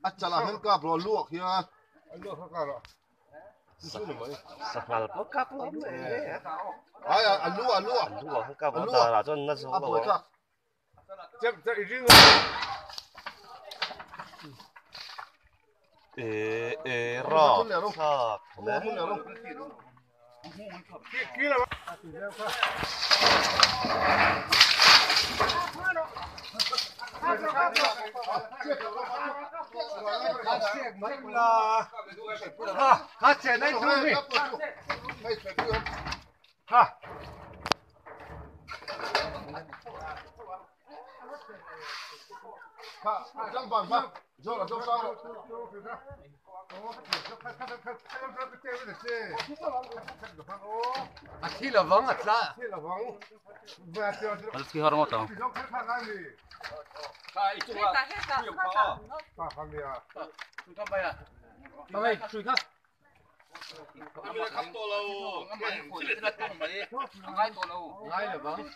Achala hen ka bro luak hiya. Luak ka ro. Sakal po kap lắm này. Ai alu. Luak kap ở đó là cho nó sống Apoy rồi. ka. Chep ring. Ro. Sak. Mo hun ero. Ki la. Ha, che nei tu mi. Ha. Ha, jang ban ba. Jo la jo sa. Khi là vắng à? Khi là vắng. Khi họ ngọt không? Ngay là vắng.